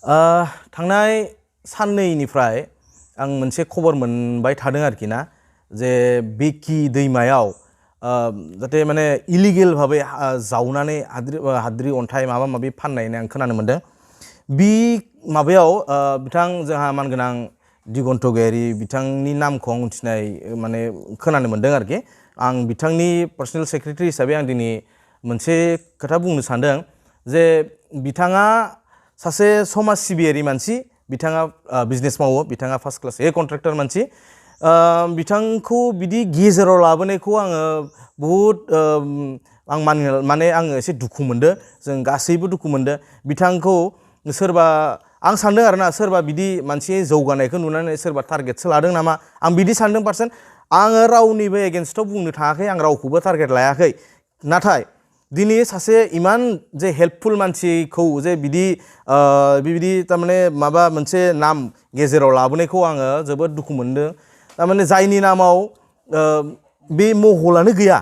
थांनाय साननैनिफ्राय आं मोनसे खबर मोनबाय थादों आरोखि ना जे बेकि दैमायाव जाहाथे माने इलिगेल भावे जावनानै हाद्रि अन्थाइ माबा माबि फाननाय आं खोनानो मोनदों बि माबायाव बिथां जोंहा मानगोनां दिगन्त गयारी बिथांनि नामखौ आं मिथिनाय माने खोनानो मोनदों आरोखि आं बिथांनि पार्सनेल सेक्रेटारि हिसाबै आं दिनै मोनसे खोथा बुंनो सानदों जे बिथाङा सासे समाज सिबियारि मानसि बिथाङा बिजनेस मावो बिथाङा फार्स्ट क्लास कन्ट्रेक्टर मानसि बिथांखौ बिदि गेजेराव लाबोनायखौ आङो बहुद आं माने आङो एसे दुखु मोनदों जों गासैबो दुखु मोनदों बिथांखौ सोरबा आं सानदों आरोना सोरबा बिदि मानसि जौगानायखौ नुनानै सोरबा टारगेटसो लादों नामा आं बिदि सानदों पार्सेन्ट आङो रावनिबो एगेन्स्टआव बुंनो थाङाखै आं रावखौबो टारगेट लायाखै नाथाय दिनै सासे इमान जे हेल्पफुल मानसिखौ जे बिदि तारमाने माबा मोनसे नाम गेजेराव लाबोनायखौ आङो जोबोद दुखु मोनदों तारमाने जायनि नामाव बे महलानो गैया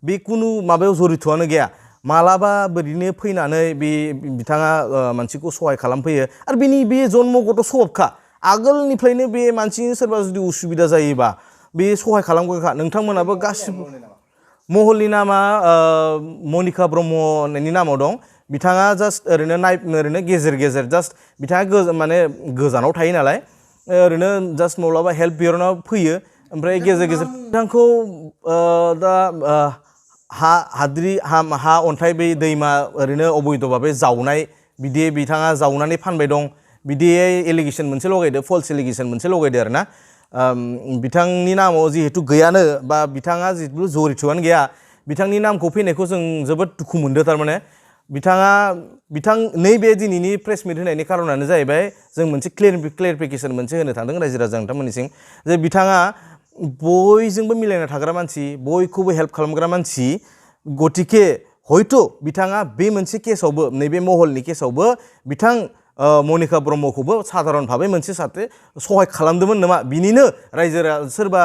बे कुनु माबायाव जरितआनो गैया मालाबा ओरैनो फैनानै बे बिथाङा मानसिखौ सहाय खालामफैयो आरो बे जन्मगत स्वभाबखा आगोलनिफ्रायनो बे मानसिनि सोरबा जुदि उसुबिदा जायोबा बे सहाय खालामगोनखा नोंथांमोनाबो गासिबो महलनि नामा मनिका ब्रह्म होननायनि नामाव दं बिथाङा जास्ट ओरैनो गेजेर जास्ट बिथाङा माने गोजानाव थायो नालाय ओरैनो जास्ट माब्लाबा हेल्प बिहरनायाव फैयो ओमफ्राय गेजेर बिथांखौ दा हा अन्थाइ बे दैमा ओरैनो अबैध भाबै जावनाय बिदि बिथाङा जावनानै फानबाय दं बिदि एलिगेसन मोनसे लगायदो फल्स एलिगेसन मोनसे लगायदो आरोना बिथांनि नामाव जिहेतु गैयानो बा बिथाङा जिहेतु जरितआनो गैया बिथांनि नामखौ फैनायखौ जों जोबोद दुखु मोनदों थारमाने बिथां नैबे दिनैनि प्रेस मिट होनायनि खारनानो जाहैबाय जों मोनसे क्लियारिफिकेसन मोनसे होनो थांदों रायजो राजा नोंथांमोननिसिम जे बिथाङा बयजोंबो मिलायना थाग्रा मानसि बयखौबो हेल्प खालामग्रा मानसि गतिके हयथ' बिथाङा बे मोनसे केसावबो नैबे महलनि केसावबो बिथां मनिका ब्रह्मखौबो साधारन भाबै मोनसे साथे सहाय खालामदोंमोन नामा बिनिनो रायजो सोरबा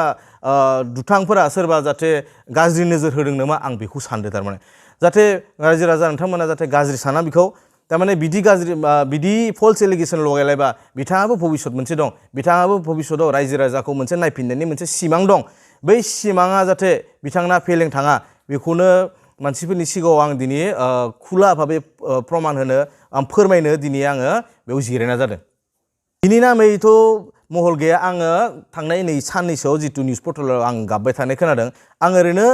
दुथांफोरा सोरबा जाहाथे गाज्रि नोजोर होदों नामा आं बेखौ सानदों थारमाने जाहाथे रायजो राजा नोंथांमोना जाहाथे गाज्रि साना बिखौ तारमाने बिदि फल्स एलिगेसन लगायलायबा बिथाङाबो भबिष्यत मोनसे दं बिथाङाबो भबिष्यतआव रायजो राजाखौ मोनसे नायफिननायनि मोनसे सिमां दं बै सिमाङा जाहाथे बिथांना फेलें थाङा बेखौनो मानसिफोरनि सिगाङाव आं दिनै खुला भाबै प्रमान होनो आं फोरमायनो दिनै आङो बेयाव जिरायना जादों बिनि नामैथ' महल गैया आङो थांनाय नै साननैसोआव जितु निउस पर्टेलाव आं गाबबाय थानाय खोनादों आं ओरैनो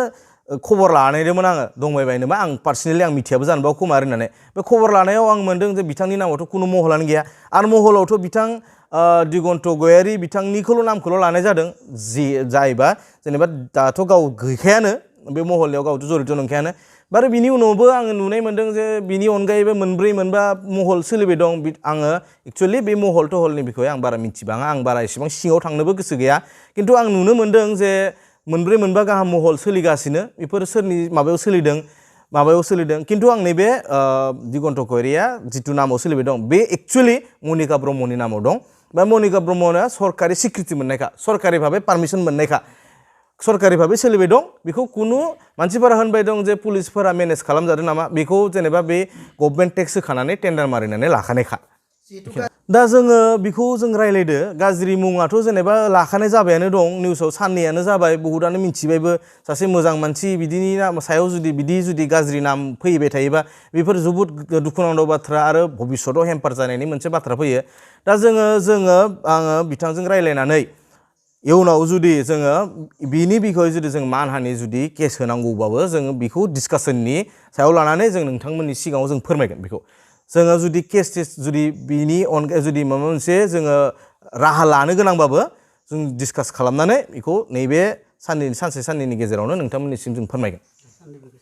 खबर लानायदोंमोन आङो दंबायबायनोबा आं पार्सनेलि आं मिथियाबो जानोबा खोमा होननानै बे खबर लानायाव आं मोनदों जे बिथांनि नामावथ' खुनु महलानो गैया आरो महलावथ' बिथां दिगन्त गयारी बिथांनिखौल' नामखौल' लानाय जादों जायबा जेनेबा दाथ' गाव गैखायानो बे महलनियाव गावथ' जरित नंखायानो आरो बिनि उनावबो आङो नुनाय मोनदों जे बिनि अनगायैबो मोनब्रै मोनबा महल सोलिबाय दं आङो एक्चुअलि बे महल टहलनि बिखय आं बारा मिथिबाङा आं बारा एसेबां सिङाव थांनोबो गोसो गैया खिन्थु आं नुनो मोनदों जे मोनब्रै मोनबा गाहाम महल सोलिगासिनो बेफोर सोरनि माबायाव सोलिदों खिन्थु आं नैबे दिगन्त गयारीया जितु नामाव सोलिबाय दं बे एक्चुअलि मनिका ब्रह्मनि नामाव दं बा मनिका ब्रह्मना सरकारि स्वीकृति मोननायखा सरकारि भाबै पारमिसन मोननायखा सरकारि भाबै सोलिबाय दं बेखौ कुनु मानसिफोरा होनबाय दं जे पुलिसफोरा मेनेज खालामजादों नामा बेखौ जेनेबा बे गभर्नमेन्ट टेक्स होखानानै टेन्डार मारिनानै लाखानायखा दा जोङो बेखौ जों रायलायदो गाज्रि मुङाथ' जेनेबा लाखानाय जाबायानो दं निउसाव साननैयानो जाबाय बहुतानो मिथिबायबो सासे मोजां मानसि बिदिनि सायाव जुदि गाज्रि नाम फैबाय थायोबा बेफोर जोबोद दुखुनांथाव बाथ्रा आरो भबिष्यतआव हेम्पार जानायनि मोनसे बाथ्रा फैयो दा आङो बिथांजों रायलायनानै इयुनाव जुदि जोङो बिनि बिखय जुदि जों मानहानि जुदि केस होनांगौबाबो जोङो बेखौ डिसकासननि सायाव लानानै जों नोंथांमोननि सिगाङाव जों फोरमायगोन बेखौ जोङो जुदि केस जुदि बिनि अनगायै जुदि माबा मोनसे जोङो राहा लानो गोनांबाबो जों डिसकास खालामनानै बेखौ नैबे सानसे साननैनि गेजेरावनो नोंथांमोननिसिम जों फोरमायगोन